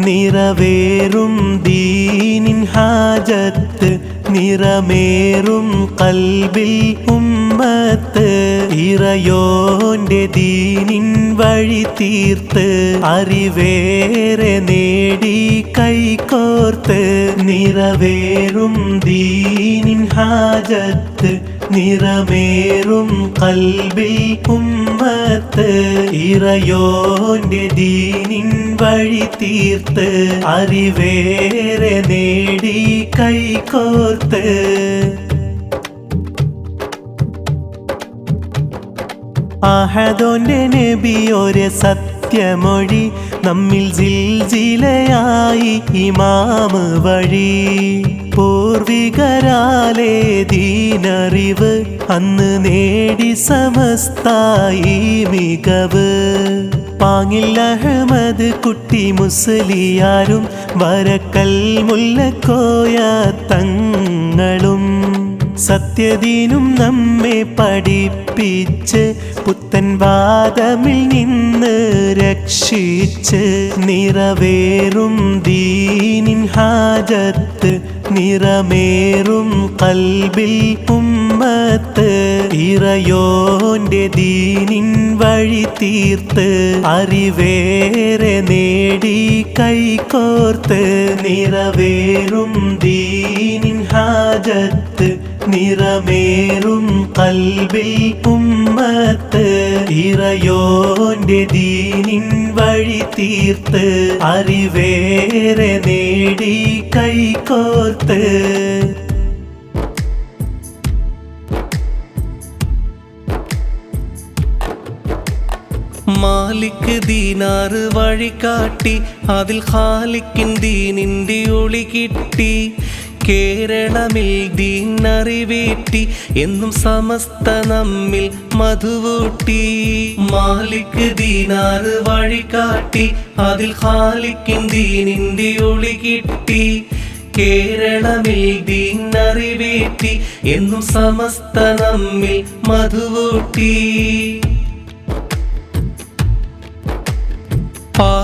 നിറവേറും ദീനിൻ ഹാജത്ത് നിറമേറും കൽബിൽ ഉമ്മത്ത് ഇറയോന്റെ ദീനിൻ വഴി തീർത്ത് അറിവേറെ നേടി കൈകോർത്ത് നിറവേറും ദീനിൻ ഹാജത്ത് നിറമേറും കൽബിൽ ഉമ്മത്ത് ഇറയോന്റെ ദീനിൻ വഴി തീർത്ത് അറിവേറെ നേടി കൈകോർത്ത് അഹദോന്റെ നബിയൊരു സത്യമൊഴി നമ്മിൽ സിൽസിലയായി ഇമാമ് വഴി പൂർവികരാലേ ദീനറിവ് അന്ന് നേടി സമസ്തായി മികവ് പാങ്ങിൽ അഹമ്മദ് കുട്ടി മുസ്ലിയാരും വരക്കൽ മുല്ലക്കോയ തങ്ങളും സത്യദീനും നമ്മെ പഠിപ്പിച്ച് പുത്തൻ വാദമിൽ നിന്ന് രക്ഷിച്ച് നിറവേറും ദീനിൻ ഹാജത്ത് നിറമേറും കൽബിൽ ഉമ്മത്ത് ഇറയോന്റെ ദീനിൻ വഴി തീർത്ത് അറിവേറെ നേടി കൈകോർത്ത് നിറവേറും ദീനിൻ ഹാജത്ത് നിറമേറും കൽബിൽ ഉമ്മത്ത് ഇറയോന്റെ ദീനിൻ വഴി തീർത്ത് അറിവേറെ നേടി കൈകോർത്ത് മാലിക് ദീനാറ് വഴികാട്ടി അതിൽ ഖാലിക്കിൻ ദീനിന്റെ ഒളി കിട്ടി കേരളമിൽ ദീൻ അറിവേറ്റി എന്നും സമസ്ത നമ്മിൽ മധുവൂട്ടി മാലിക് ദീനാറ് വഴികാട്ടി അതിൽ ഖാലിക്കിൻ ദീനിന്റെ ഒളി കിട്ടി കേരളമിൽ ദീൻ അറിവേറ്റി എന്നും സമസ്ത നമ്മിൽ മധുവൂട്ടി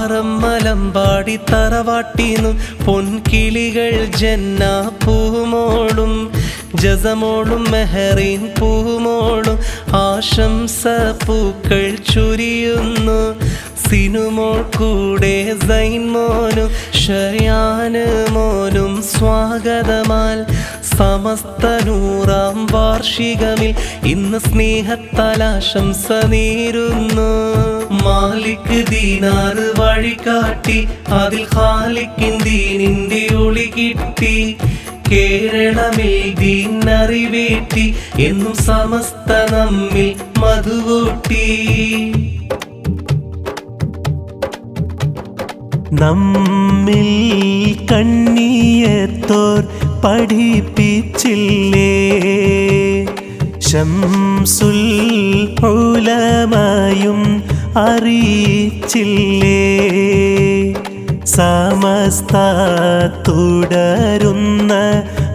പാറമ്മലമ്പാടി തറവാട്ടിന്നു പൊൻകിളികൾ ജന്ന പൂമോളും ജസമോളും മെഹറീൻ പൂമോളും ആശംസ പൂക്കൾ ചുരിയുന്നു സിനുമോൾ കൂടെ സൈൻ മോനും ഷയാന് മോനും സ്വാഗതമാൽ സമസ്ത നൂറാം വാർഷികമിൽ ഇന്ന് സ്നേഹത്താൽ ആശംസ നേരുന്നു മാലിക് ദീനാറ് വഴികാട്ടി അതിൽ ഖാലിക്കിൻ ദീനിന്റെ ഒളി കിട്ടി കേരളമിൽ ദീൻ അറിവേറ്റി എന്നും സമസ്ത നമ്മിൽ മധുവൂട്ടി നമ്മിൽ കണ്ണിയത്തോർ പഠിപ്പിച്ചില്ലേ ശംസുൽ ഉലമയും അറിയിച്ചില്ലേ സമസ്ത തുടരുന്ന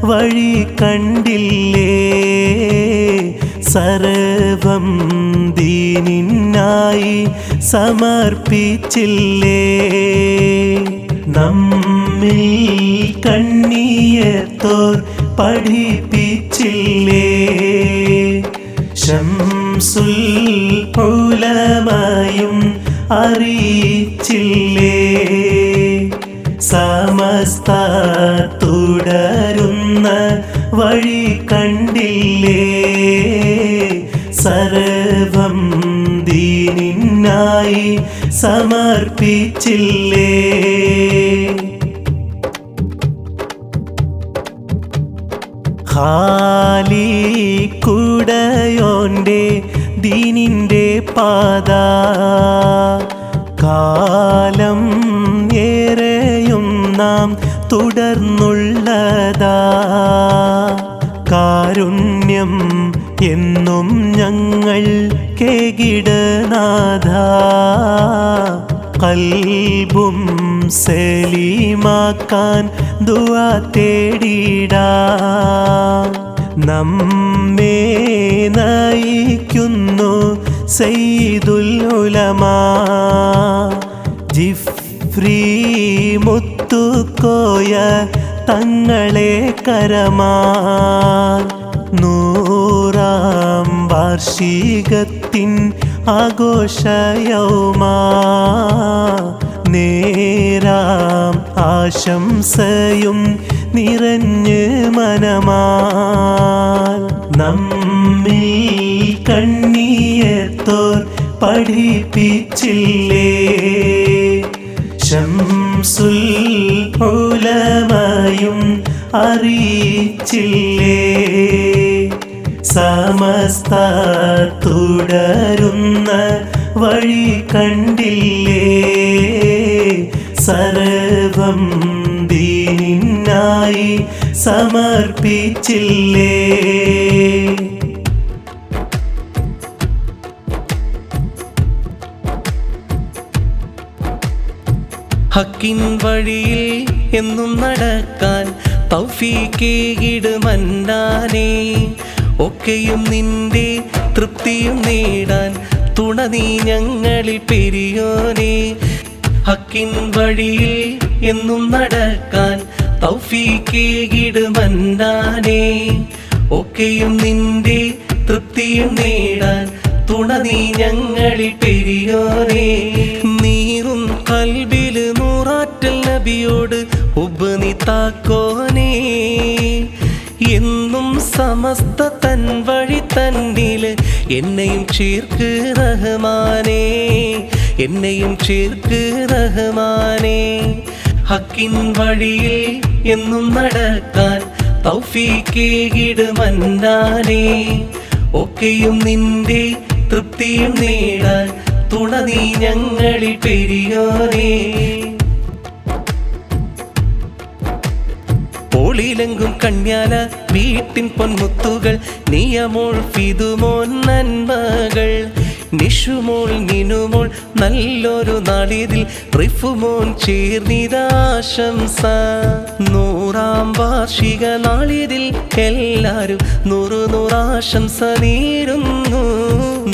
വഴി കണ്ടില്ലേ സർവം ദീനിനായി സമർപ്പിച്ചില്ലേ നമ്മിൽ കണ്ണിയത്തോർ പഠിപ്പിച്ചില്ലേ ശംസുൽ ഉലമയും അറിയിച്ചില്ലേ സമസ്ത തുടരുന്ന വഴി കണ്ടില്ലേ സർവം ദീനിനായി സമർപ്പിച്ചില്ലേ ഖാലിക്കുടയോന്റെ ദീനിന്റെ പാത കാലം ഏറെയും നാം തുടർന്നുള്ളതാ കാരുണ്യം എന്നും ഞങ്ങൾ കേകിടനാഥ കൽബും സലീമാക്കാൻ ദുആ തേടിടാം നമ്മെ നയിക്കുന്നു സയ്യിദുൽ ഉലമാ ജിഫ്രിൽ ഫ്രീ മുത്തുക്കോയ തങ്ങളെ കരമാൻ 100-ാം വാർഷികത്തിൻ ആഘോഷയൗമാ നേരാം ആശംസയും നിറഞ്ഞ് മനമാൽ നമ്മിൽ കണ്ണിയത്തോർ പഠിപ്പിച്ചില്ലേ ശംസുൽ ഉലമയും അറിയിച്ചില്ലേ സമസ്ത തുടരുന്ന വഴി കണ്ടില്ലേ സർവം ദീനിനായി സമർപ്പിച്ചില്ലേ ഹക്കിൻ വഴിയിൽ എന്നും നടക്കാൻ തൗഫീഖേകിട് മന്നാനേ ഒക്കെയും നിന്റെ തൃപ്തിയും നേടാൻ തുണ നീ ഞങ്ങളിൽ പെരിയോനേ ഹക്കിൻ വഴിയിൽ എന്നും നടക്കാൻ തൗഫീഖേകിട് മന്നാനേ ഒക്കെയും നിന്റെ തൃപ്തിയും നേടാൻ തുണ നീ ഞങ്ങളിൽ പെരിയോനേ നീറും കൽബിൽ നൂറാറ്റൽ നബിയോട് ഉബ്ബ് താക്കോനേ എന്നും സമസ്ത തൻ വഴി തന്നില് എന്നെയും ചേർക്ക് റഹ്മാനേ എന്നെയും ചേർക്ക് റഹ്മാനേ ഹക്കിൻ വഴിയിൽ എന്നും നടക്കാൻ തൗഫീഖേകിട് മന്നാനേ ഒക്കെയും നിന്റെ തൃപ്തിയും നേടാൻ തുണ നീ ഞങ്ങളിൽ പെരിയോനേ പോളിലെങ്കും കണ്യാല വീട്ടിൻ പൊന്മുത്തുകൾ നിയമോൾ ഫിതുമോൻ നന്മകൾ നിഷുമോൾ നിനുമോൾ നല്ലൊരു നാളിതിൽ റിഫുമോൻ ചേർന്നിതാശംസ 100-ാം വാർഷിക നാളിതിൽ എല്ലാരും 100 ആശംസ നേരുന്നു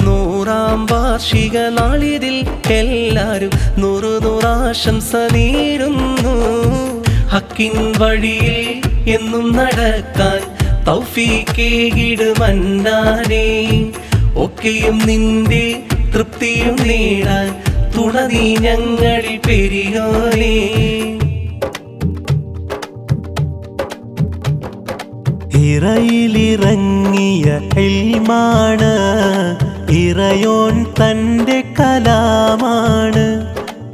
100-ാം വാർഷിക നാളിതിൽ എല്ലാരും 100 ആശംസ നേരുന്നു ഹക്കിൻ വഴിയിൽ എന്നും നടക്കാൻ തൗഫീഖേകിട് മന്നാനേ ഒക്കെയും നിന്റെ തൃപ്തിയും നേടാൻ തുണ നീ ഞങ്ങളിൽ പെരിയോനേ ഇറയിലിറങ്ങിയ ഇൽമാണ് ഇറയോൻ തൻ്റെ കലാമാണ്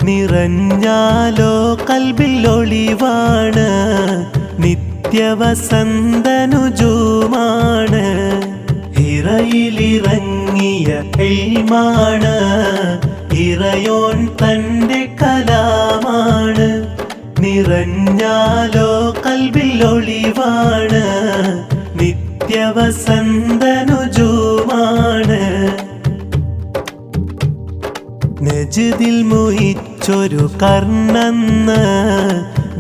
നിറഞ്ഞാലോ കൽബിൽ ഒളിവാണ് നിത്യവസന്തനുജുമാണ് ഇറയിലിറങ്ങിയ ഇൽമാണ് ഇറയോൻ തൻ്റെ കലാമാണ് നിറഞ്ഞാലോ കൽബിൽ ഒളിവാണ് നിത്യവസന്തനുജുമാണ് നജ്ദിൽ മോഹിച്ചൊരു കർണന്ന്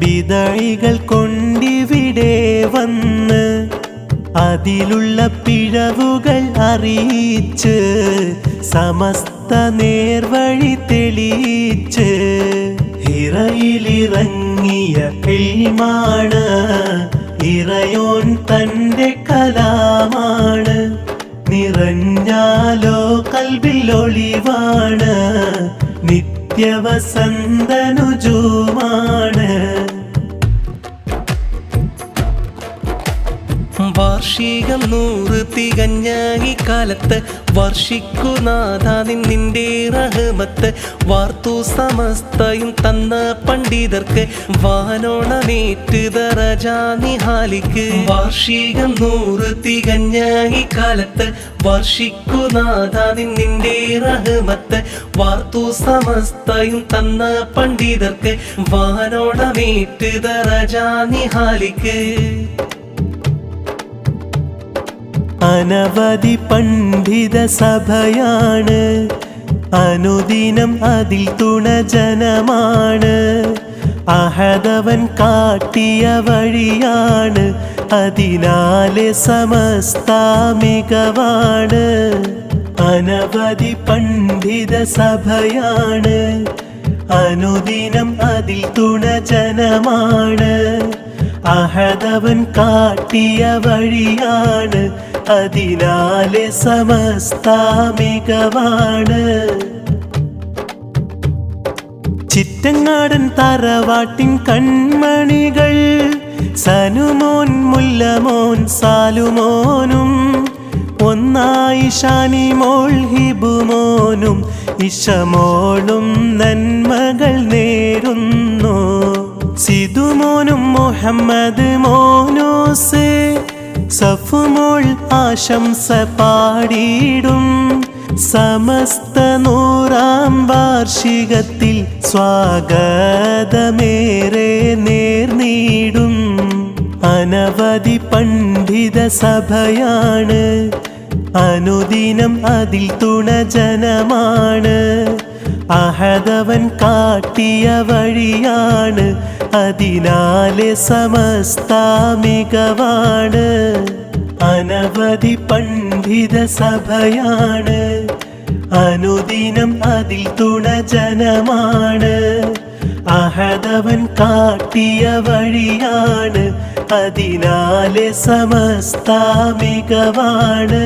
ബിദഅകൾ കൊണ്ടിവിടെ വന്ന് അതിലുള്ള പിഴവുകൾ അറിയിച്ച് സമസ്ത നേർവഴി തെളിയിച്ച് ഇറയിലിറങ്ങിയ ഇൽമാണ് ഇറയോൻ തൻ്റെ കലാമാണ് നിറഞ്ഞാലോ കൽബിൽ ഒളിവാണ് നിത്യവസന്തനുജുമാണ് വാർഷികം 100 തികഞ്ഞ ഈ കാലത്ത് വർഷിക്കുനാഥാ നിന്റെ റഹ്മത്ത് വാർത്തു സമസ്തയും തന്ന പണ്ഡിതർക്ക് വാനോണമേറ്റ് ദറജ നിഹാലിക്ക് വാർഷികം 100 തികഞ്ഞ ഈ കാലത്ത് വർഷിക്കുനാഥാ നിന്റെ റഹ്മത്ത് വാർത്തു സമസ്തയും തന്ന പണ്ഡിതർക്ക് വാനോണമേറ്റ് ദറജ നിഹാലിക്ക് അനവധി പണ്ഡിത സഭയാണ് അനുദിനം അതിൽ തുണജനമാണ് അഹദവൻ കാട്ടിയ വഴിയാണ് അതിനാലെ സമസ്ത മികവാണ് അനവധി പണ്ഡിത സഭയാണ് അനുദിനം അതിൽ തുണജനമാണ്. അഹദവൻ കാട്ടിയ വഴിയാണ്, അതിനാലെ സമസ്ത മികവാണ്. ചിറ്റങ്ങാടൻ തറവാട്ടിൻ കൺമണികൾ സനുമോൻ മുല്ലമോൻ സാലുമോനും ഒന്നായി ഷാനിമോൾ ഹിബുമോനും ഇഷമോളും നന്മകൾ നേരുന്നു. സിദുമോനും മുഹമ്മദ് മോനൂസ് സഫുമോൾ ആശംസ പാടിയിടും. സമസ്ത 100-ാം വാർഷികത്തിൽ സ്വാഗതമേറെ നേർന്നിടും. അനവധി പണ്ഡിത സഭയാണ്, അനുദിനം അതിൽ തുണജനമാണ്. അഹദവൻ കാട്ടിയ വഴിയാണ്, അതിനാലെ സമസ്ത മികവാണ്. അനവധി പണ്ഡിത സഭയാണ്, അനുദിനം അതിൽ തുണജനമാണ്. അഹദവൻ കാട്ടിയ വഴിയാണ്, അതിനാലെ സമസ്ത മികവാണ്.